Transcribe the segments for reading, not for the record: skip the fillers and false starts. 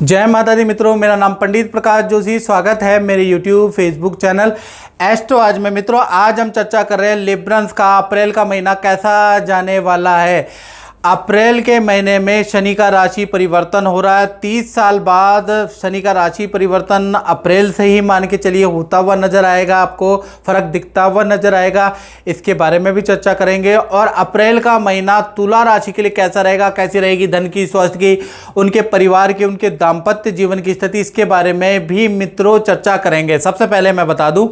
जय माता दी मित्रों, मेरा नाम पंडित प्रकाश जोशी। स्वागत है मेरे YouTube फेसबुक चैनल एस्ट्रो आज में। मित्रों, आज हम चर्चा कर रहे हैं लिब्रंस का अप्रैल का महीना कैसा जाने वाला है। अप्रैल के महीने में शनि का राशि परिवर्तन हो रहा है। 30 साल बाद शनि का राशि परिवर्तन अप्रैल से ही मान के चलिए होता हुआ नजर आएगा, आपको फर्क दिखता हुआ नजर आएगा। इसके बारे में भी चर्चा करेंगे। और अप्रैल का महीना तुला राशि के लिए कैसा रहेगा, कैसी रहेगी धन की, स्वास्थ्य की, उनके परिवार की, उनके दाम्पत्य जीवन की स्थिति, इसके बारे में भी मित्रों चर्चा करेंगे। सबसे पहले मैं बता दूं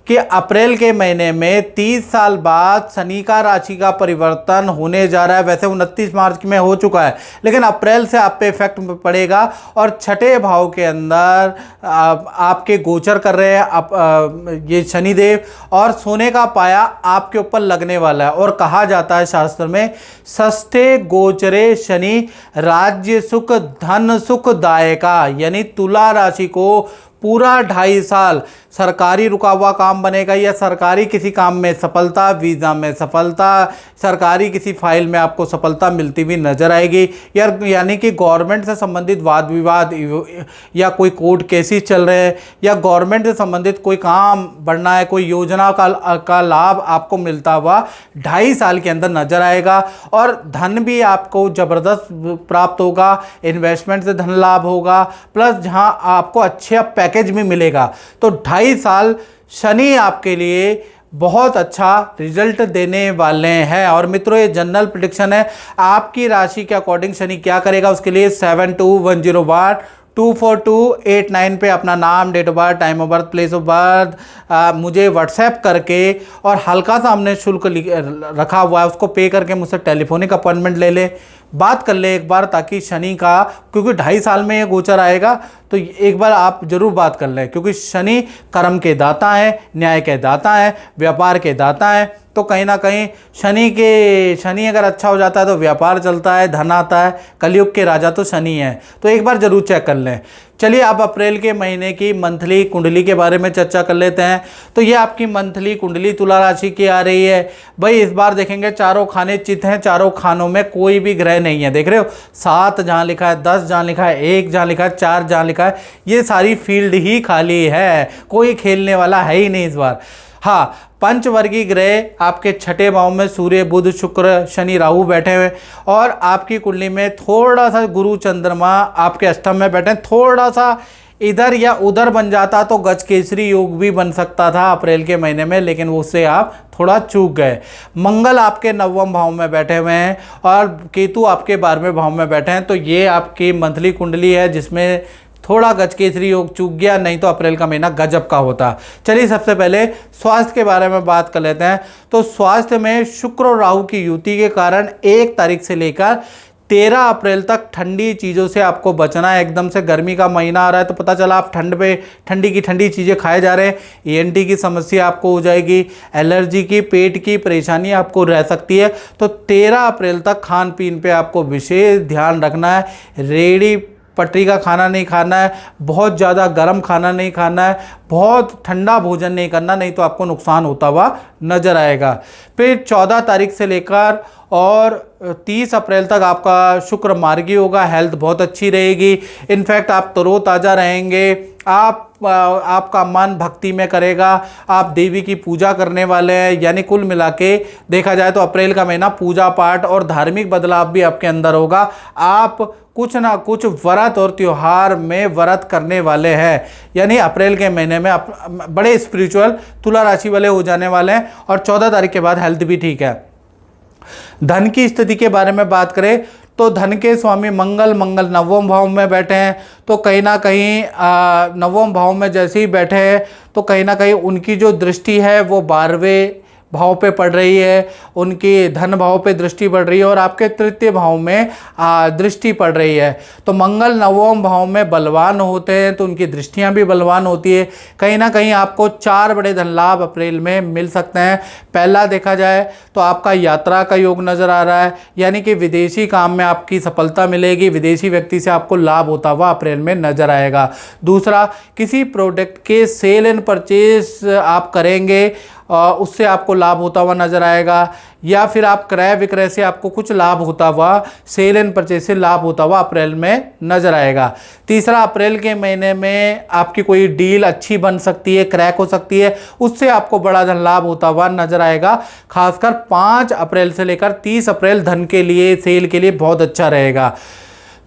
कि अप्रैल के महीने में 30 साल बाद शनि का राशि का परिवर्तन होने जा रहा है। वैसे 29 मार्च में हो चुका है, लेकिन अप्रैल से आप पे इफेक्ट पड़ेगा। और छठे भाव के अंदर आपके गोचर कर रहे हैं ये शनिदेव, और सोने का पाया आपके ऊपर लगने वाला है। और कहा जाता है शास्त्र में, षष्ठे गोचरे शनि राज्य सुख धन सुख दायका, यानी तुला राशि को पूरा 2.5 साल सरकारी रुका हुआ काम बनेगा, या सरकारी किसी काम में सफलता, वीज़ा में सफलता, सरकारी किसी फाइल में आपको सफलता मिलती हुई नजर आएगी। यानी कि गवर्नमेंट से संबंधित वाद विवाद या कोई कोर्ट केसेस चल रहे हैं, या गवर्नमेंट से संबंधित कोई काम बढ़ना है, कोई योजना का लाभ आपको मिलता हुआ 2.5 साल के अंदर नजर आएगा। और धन भी आपको ज़बरदस्त प्राप्त होगा, इन्वेस्टमेंट से धन लाभ होगा, प्लस जहाँ आपको अच्छा पैकेज भी मिलेगा। तो 2.5 साल शनि आपके लिए बहुत अच्छा रिजल्ट देने वाले हैं। और मित्रों, ये जनरल प्रेडिक्शन है। आपकी राशि के अकॉर्डिंग शनि क्या करेगा, उसके लिए 721012 24289 पे अपना नाम, date of birth, time of birth, place of birth मुझे व्हाट्सएप करके, और हल्का सा हमने शुल्क रखा हुआ है उसको पे करके मुझसे टेलीफोनिक अपॉइंटमेंट ले ले, बात कर ले एक बार, ताकि शनि का, क्योंकि 2.5 साल में ये गोचर आएगा, तो एक बार आप जरूर बात कर लें। क्योंकि शनि कर्म के दाता हैं, न्याय के दाता हैं, व्यापार के दाता हैं। तो कहीं ना कहीं शनि अगर अच्छा हो जाता है तो व्यापार चलता है, धन आता है। कलयुग के राजा तो शनि हैं, तो एक बार जरूर चेक कर लें। चलिए, आप अप्रैल के महीने की मंथली कुंडली के बारे में चर्चा कर लेते हैं। तो ये आपकी मंथली कुंडली तुला राशि की आ रही है। भाई, इस बार देखेंगे चारों खाने चित हैं, चारों खानों में कोई भी ग्रह नहीं है। देख रहे हो, 7 जहाँ लिखा है, 10 जहाँ लिखा है, 1 जहाँ लिखा है, 4 जहाँ लिखा है, ये सारी फील्ड ही खाली है, कोई खेलने वाला है ही नहीं इस बार। हाँ, पंचवर्गीय ग्रह आपके छठे भाव में सूर्य, बुध, शुक्र, शनि, राहु बैठे हुए, और आपकी कुंडली में थोड़ा सा गुरु, चंद्रमा आपके अष्टम में बैठे। थोड़ा सा इधर या उधर बन जाता तो गजकेसरी योग भी बन सकता था अप्रैल के महीने में, लेकिन उससे आप थोड़ा चूक गए। मंगल आपके 9वें भाव में बैठे हुए हैं, और केतु आपके 12वें भाव में बैठे हैं। तो ये आपकी मंथली कुंडली है, जिसमें थोड़ा गजकेसरी योग चूक गया, नहीं तो अप्रैल का महीना गजब का होता। चलिए, सबसे पहले स्वास्थ्य के बारे में बात कर लेते हैं। तो स्वास्थ्य में शुक्र और राहु की युति के कारण 1 तारीख से लेकर 13 अप्रैल तक ठंडी चीज़ों से आपको बचना है। एकदम से गर्मी का महीना आ रहा है, तो पता चला आप ठंडी चीज़ें खाए जा रहे हैं, ENT की समस्या आपको हो जाएगी, एलर्जी की, पेट की परेशानी आपको रह सकती है। तो 13 अप्रैल तक खान पीन पे आपको विशेष ध्यान रखना है। रेडी पटरी का खाना नहीं खाना है, बहुत ज़्यादा गर्म खाना नहीं खाना है, बहुत ठंडा भोजन नहीं करना, नहीं तो आपको नुकसान होता हुआ नजर आएगा। फिर 14 तारीख से लेकर और 30 अप्रैल तक आपका शुक्र मार्गी होगा, हेल्थ बहुत अच्छी रहेगी। इनफैक्ट आप तरोताज़ा रहेंगे, आपका मन भक्ति में करेगा, आप देवी की पूजा करने वाले हैं। यानी कुल मिला के देखा जाए तो अप्रैल का महीना पूजा पाठ और धार्मिक बदलाव भी आपके अंदर होगा। आप कुछ ना कुछ व्रत और त्योहार में व्रत करने वाले हैं। यानी अप्रैल के महीने में आप बड़े स्पिरिचुअल तुला राशि वाले हो जाने वाले हैं। और 14 तारीख के बाद हेल्थ भी ठीक है। धन की स्थिति के बारे में बात करें तो धन के स्वामी मंगल 9वें भाव में बैठे हैं। तो कहीं ना कहीं 9वें भाव में जैसे ही बैठे हैं, तो कहीं ना कहीं उनकी जो दृष्टि है वो 12वें भाव पे पड़ रही है, उनकी धन भाव पे दृष्टि पड़ रही है, और आपके तृतीय भाव में दृष्टि पड़ रही है। तो मंगल 9वें भाव में बलवान होते हैं, तो उनकी दृष्टियां भी बलवान होती है। कहीं ना कहीं आपको 4 बड़े धन लाभ अप्रैल में मिल सकते हैं। पहला देखा जाए तो आपका यात्रा का योग नज़र आ रहा है, यानी कि विदेशी काम में आपकी सफलता मिलेगी, विदेशी व्यक्ति से आपको लाभ होता हुआ अप्रैल में नजर आएगा। दूसरा, किसी प्रोडक्ट के सेल एंड परचेज आप करेंगे, उससे आपको लाभ होता हुआ नजर आएगा, या फिर आप क्रय विक्रय से आपको कुछ लाभ होता हुआ, सेल एंड परचेज से लाभ होता हुआ अप्रैल में नजर आएगा। तीसरा, अप्रैल के महीने में आपकी कोई डील अच्छी बन सकती है, क्रैक हो सकती है, उससे आपको बड़ा धन लाभ होता हुआ नजर आएगा। खासकर 5 अप्रैल से लेकर 30 अप्रैल धन के लिए, सेल के लिए बहुत अच्छा रहेगा।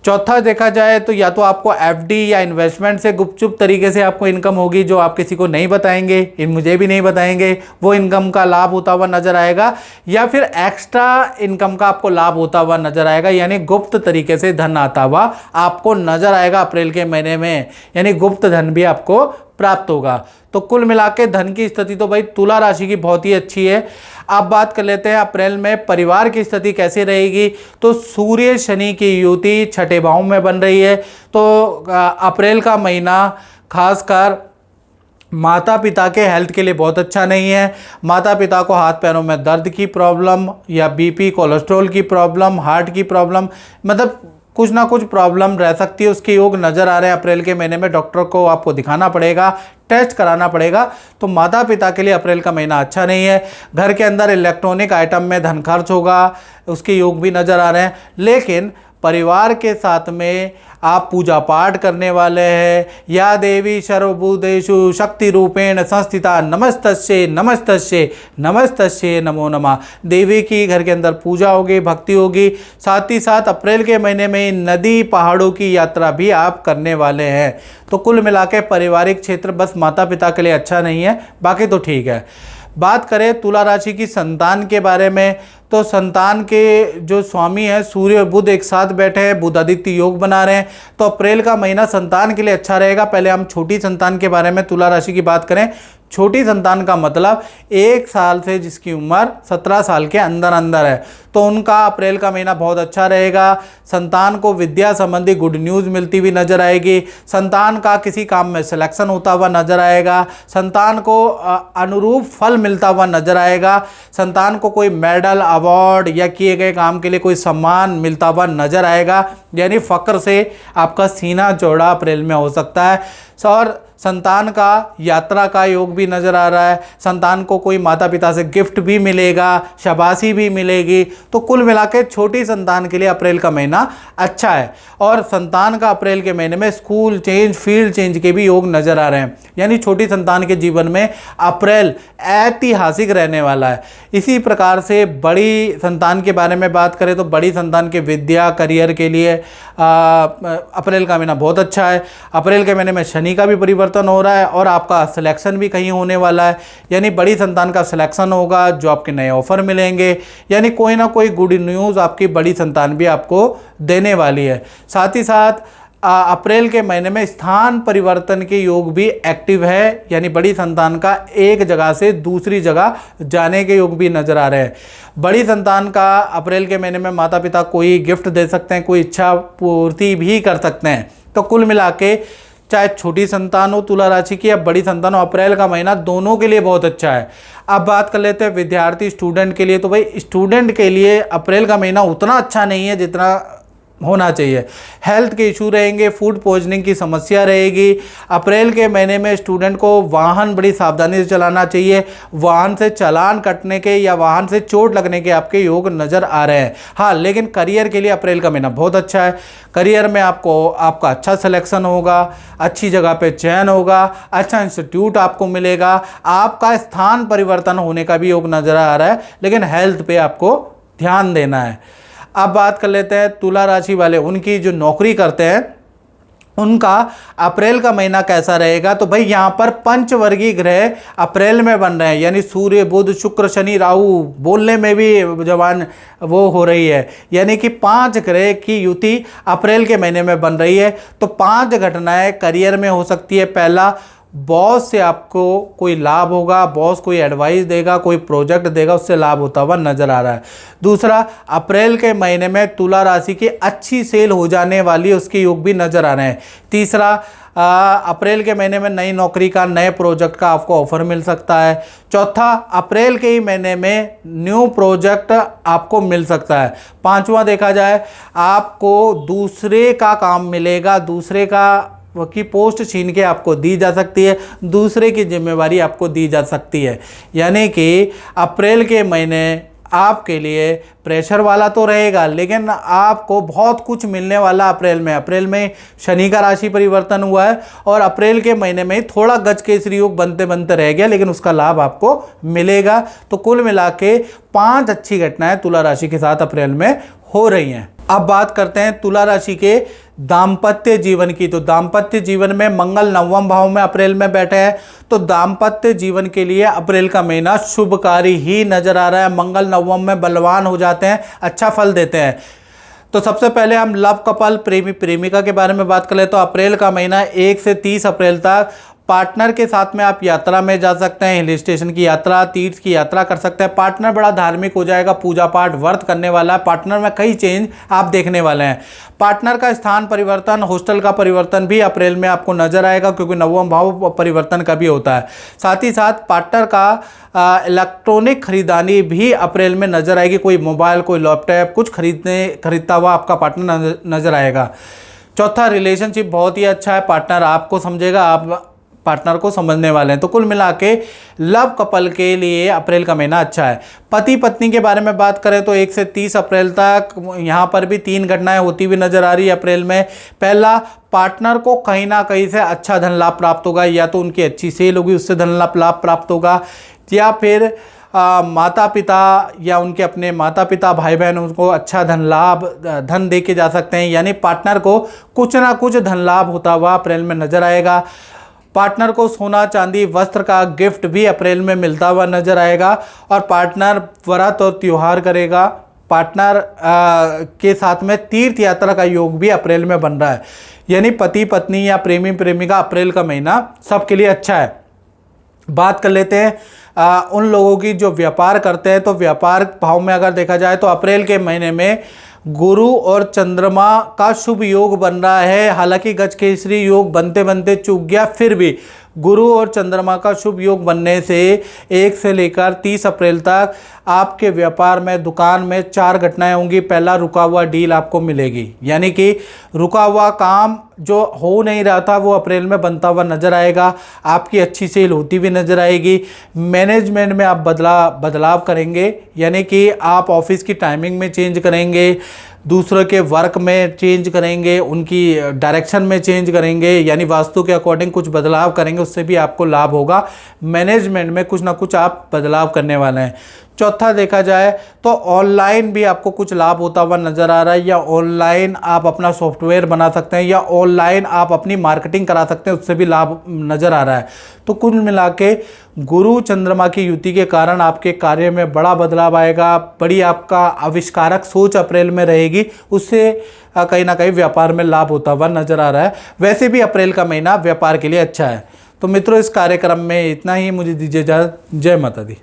चौथा देखा जाए तो या तो आपको एफडी या इन्वेस्टमेंट से गुपचुप तरीके से आपको इनकम होगी, जो आप किसी को नहीं बताएंगे, मुझे भी नहीं बताएंगे, वो इनकम का लाभ होता हुआ नजर आएगा, या फिर एक्स्ट्रा इनकम का आपको लाभ होता हुआ नजर आएगा, यानी गुप्त तरीके से धन आता हुआ आपको नजर आएगा अप्रैल के महीने में, यानी गुप्त धन भी आपको प्राप्त होगा। तो कुल मिला के धन की स्थिति तो भाई तुला राशि की बहुत ही अच्छी है। अब बात कर लेते हैं अप्रैल में परिवार की स्थिति कैसे रहेगी। तो सूर्य शनि की युति छठे भाव में बन रही है, तो अप्रैल का महीना खासकर माता पिता के हेल्थ के लिए बहुत अच्छा नहीं है। माता पिता को हाथ पैरों में दर्द की प्रॉब्लम, या बीपी कोलेस्ट्रॉल की प्रॉब्लम, हार्ट की प्रॉब्लम, मतलब कुछ ना कुछ प्रॉब्लम रह सकती है, उसके योग नज़र आ रहे हैं अप्रैल के महीने में। डॉक्टर को आपको दिखाना पड़ेगा, टेस्ट कराना पड़ेगा। तो माता पिता के लिए अप्रैल का महीना अच्छा नहीं है। घर के अंदर इलेक्ट्रॉनिक आइटम में धन खर्च होगा, उसके योग भी नज़र आ रहे हैं। लेकिन परिवार के साथ में आप पूजा पाठ करने वाले हैं, या देवी सर्वभूतेषु शक्ति रूपेण संस्थिता नमस्तस्ये नमस्तस्ये नमस्तस्ये नमो नमः। देवी की घर के अंदर पूजा होगी, भक्ति होगी। साथ ही साथ अप्रैल के महीने में नदी पहाड़ों की यात्रा भी आप करने वाले हैं। तो कुल मिला के पारिवारिक क्षेत्र बस माता पिता के लिए अच्छा नहीं है, बाकी तो ठीक है। बात करें तुला राशि की संतान के बारे में, तो संतान के जो स्वामी है सूर्य और बुध एक साथ बैठे हैं, बुध आदित्य योग बना रहे हैं, तो अप्रैल का महीना संतान के लिए अच्छा रहेगा। पहले हम छोटी संतान के बारे में तुला राशि की बात करें। छोटी संतान का मतलब 1 साल से जिसकी उम्र 17 साल के अंदर अंदर है, तो उनका अप्रैल का महीना बहुत अच्छा रहेगा। संतान को विद्या संबंधी गुड न्यूज़ मिलती हुई नजर आएगी। संतान का किसी काम में सिलेक्शन होता हुआ नजर आएगा। संतान को अनुरूप फल मिलता हुआ नजर आएगा। संतान को कोई मेडल, अवार्ड या किए गए काम के लिए कोई सम्मान मिलता हुआ नजर आएगा, यानी फक्र से आपका सीना चौड़ा अप्रैल में हो सकता है। और संतान का यात्रा का योग भी नज़र आ रहा है। संतान को कोई माता पिता से गिफ्ट भी मिलेगा, शाबाशी भी मिलेगी। तो कुल मिला के छोटी संतान के लिए अप्रैल का महीना अच्छा है। और संतान का अप्रैल के महीने में स्कूल चेंज, फील्ड चेंज के भी योग नज़र आ रहे हैं, यानी छोटी संतान के जीवन में अप्रैल ऐतिहासिक रहने वाला है। इसी प्रकार से बड़ी संतान के बारे में बात करें तो बड़ी संतान के विद्या, करियर के लिए अप्रैल का महीना बहुत अच्छा है। अप्रैल के महीने में शनि का भी परिवर्तन हो रहा है और आपका सिलेक्शन भी कहीं होने वाला है, यानी बड़ी संतान का सिलेक्शन होगा, जो आपके नए ऑफर मिलेंगे, यानी कोई ना कोई गुड न्यूज़ आपकी बड़ी संतान भी आपको देने वाली है। साथ ही साथ अप्रैल के महीने में स्थान परिवर्तन के योग भी एक्टिव है, यानी बड़ी संतान का एक जगह से दूसरी जगह जाने के योग भी नजर आ रहे हैं। बड़ी संतान का अप्रैल के महीने में माता पिता कोई गिफ्ट दे सकते हैं, कोई इच्छा पूर्ति भी कर सकते हैं। तो कुल मिला के चाहे छोटी संतान हो तुला राशि की या बड़ी संतान हो, अप्रैल का महीना दोनों के लिए बहुत अच्छा है। अब बात कर लेते हैं विद्यार्थी स्टूडेंट के लिए। तो भाई स्टूडेंट के लिए अप्रैल का महीना उतना अच्छा नहीं है जितना होना चाहिए। हेल्थ के इशू रहेंगे, फूड पॉइजनिंग की समस्या रहेगी। अप्रैल के महीने में स्टूडेंट को वाहन बड़ी सावधानी से चलाना चाहिए। वाहन से चालान कटने के या वाहन से चोट लगने के आपके योग नज़र आ रहे हैं। हाँ, लेकिन करियर के लिए अप्रैल का महीना बहुत अच्छा है। करियर में आपका अच्छा सिलेक्शन होगा, अच्छी जगह पे चयन होगा, अच्छा इंस्टीट्यूट आपको मिलेगा, आपका स्थान परिवर्तन होने का भी योग नज़र आ रहा है, लेकिन हेल्थ पे आपको ध्यान देना है। अब बात कर लेते हैं तुला राशि वाले, उनकी जो नौकरी करते हैं उनका अप्रैल का महीना कैसा रहेगा। तो भाई यहाँ पर पंचवर्गीय ग्रह अप्रैल में बन रहे हैं, यानी सूर्य, बुध, शुक्र, शनि, राहु, बोलने में भी जवान वो हो रही है, यानी कि 5 ग्रह की युति अप्रैल के महीने में बन रही है। तो 5 घटनाएं करियर में हो सकती है। पहला, बॉस से आपको कोई लाभ होगा, बॉस कोई एडवाइस देगा, कोई प्रोजेक्ट देगा, उससे लाभ होता हुआ नजर आ रहा है। दूसरा, अप्रैल के महीने में तुला राशि की अच्छी सेल हो जाने वाली उसके योग भी नजर आ रहे हैं। तीसरा, अप्रैल के महीने में नई नौकरी का, नए प्रोजेक्ट का आपको ऑफर मिल सकता है। चौथा, अप्रैल के ही महीने में न्यू प्रोजेक्ट आपको मिल सकता है। पांचवा देखा जाए, आपको दूसरे का काम मिलेगा, दूसरे का की पोस्ट छीन के आपको दी जा सकती है, दूसरे की जिम्मेवारी आपको दी जा सकती है। यानी कि अप्रैल के महीने आपके लिए प्रेशर वाला तो रहेगा, लेकिन आपको बहुत कुछ मिलने वाला अप्रैल में शनि का राशि परिवर्तन हुआ है और अप्रैल के महीने में थोड़ा गजकेसरी योग बनते बनते रह गया, लेकिन उसका लाभ आपको मिलेगा। तो कुल मिला के 5 अच्छी घटनाएं तुला राशि के साथ अप्रैल में हो रही हैं। अब बात करते हैं तुला राशि के दाम्पत्य जीवन की। तो दाम्पत्य जीवन में मंगल 9वें भाव में अप्रैल में बैठे हैं, तो दाम्पत्य जीवन के लिए अप्रैल का महीना शुभकारी ही नजर आ रहा है। मंगल 9वें में बलवान हो जाते हैं, अच्छा फल देते हैं। तो सबसे पहले हम लव कपल प्रेमी प्रेमिका के बारे में बात कर ले तो अप्रैल का महीना 1 से 30 अप्रैल तक पार्टनर के साथ में आप यात्रा में जा सकते हैं, हिल स्टेशन की यात्रा, तीर्थ की यात्रा कर सकते हैं। पार्टनर बड़ा धार्मिक हो जाएगा, पूजा पाठ व्रत करने वाला है, पार्टनर में कई चेंज आप देखने वाले हैं। पार्टनर का स्थान परिवर्तन, हॉस्टल का परिवर्तन भी अप्रैल में आपको नजर आएगा, क्योंकि 9वां भाव परिवर्तन का भी होता है। साथ ही साथ पार्टनर का इलेक्ट्रॉनिक खरीदारी भी अप्रैल में नजर आएगी, कोई मोबाइल, कोई लैपटॉप, कुछ खरीदता हुआ आपका पार्टनर नजर आएगा। चौथा, रिलेशनशिप बहुत ही अच्छा है, पार्टनर आपको समझेगा, आप पार्टनर को समझने वाले हैं। तो कुल मिला के लव कपल के लिए अप्रैल का महीना अच्छा है। पति पत्नी के बारे में बात करें तो 1 से 30 अप्रैल तक यहाँ पर भी 3 घटनाएं होती हुई नजर आ रही है अप्रैल में। पहला, पार्टनर को कहीं ना कहीं से अच्छा धन लाभ प्राप्त होगा, या तो उनकी अच्छी सेल होगी उससे धन लाभ प्राप्त होगा, या फिर माता पिता या उनके अपने माता पिता भाई बहन उनको अच्छा धन दे के जा सकते हैं। यानी पार्टनर को कुछ ना कुछ धन लाभ होता हुआ अप्रैल में नजर आएगा। पार्टनर को सोना चांदी वस्त्र का गिफ्ट भी अप्रैल में मिलता हुआ नजर आएगा। और पार्टनर व्रत और त्योहार करेगा। पार्टनर के साथ में तीर्थ यात्रा का योग भी अप्रैल में बन रहा है। यानी पति पत्नी या प्रेमी प्रेमिका अप्रैल का महीना सबके लिए अच्छा है। बात कर लेते हैं उन लोगों की जो व्यापार करते हैं। तो व्यापार भाव में अगर देखा जाए तो अप्रैल के महीने में गुरु और चंद्रमा का शुभ योग बन रहा है। हालांकि गजकेसरी योग बनते बनते चूक गया, फिर भी गुरु और चंद्रमा का शुभ योग बनने से 1 से लेकर 30 अप्रैल तक आपके व्यापार में, दुकान में 4 घटनाएं होंगी। पहला, रुका हुआ डील आपको मिलेगी, यानी कि रुका हुआ काम जो हो नहीं रहा था वो अप्रैल में बनता हुआ नजर आएगा। आपकी अच्छी सेल होती हुई नजर आएगी। मैनेजमेंट में आप बदलाव करेंगे, यानी कि आप ऑफिस की टाइमिंग में चेंज करेंगे, दूसरों के वर्क में चेंज करेंगे, उनकी डायरेक्शन में चेंज करेंगे, यानी वास्तु के अकॉर्डिंग कुछ बदलाव करेंगे, उससे भी आपको लाभ होगा। मैनेजमेंट में कुछ ना कुछ आप बदलाव करने वाले हैं। चौथा, देखा जाए तो ऑनलाइन भी आपको कुछ लाभ होता हुआ नजर आ रहा है, या ऑनलाइन आप अपना सॉफ्टवेयर बना सकते हैं, या ऑनलाइन आप अपनी मार्केटिंग करा सकते हैं, उससे भी लाभ नजर आ रहा है। तो कुल मिला के गुरु चंद्रमा की युति के कारण आपके कार्य में बड़ा बदलाव आएगा। बड़ी आपका आविष्कारक सोच अप्रैल में रहेगी, उससे कहीं ना कहीं व्यापार में लाभ होता हुआ नजर आ रहा है। वैसे भी अप्रैल का महीना व्यापार के लिए अच्छा है। तो मित्रों, इस कार्यक्रम में इतना ही। मुझे दीजिए इजाजत। जय माता दी।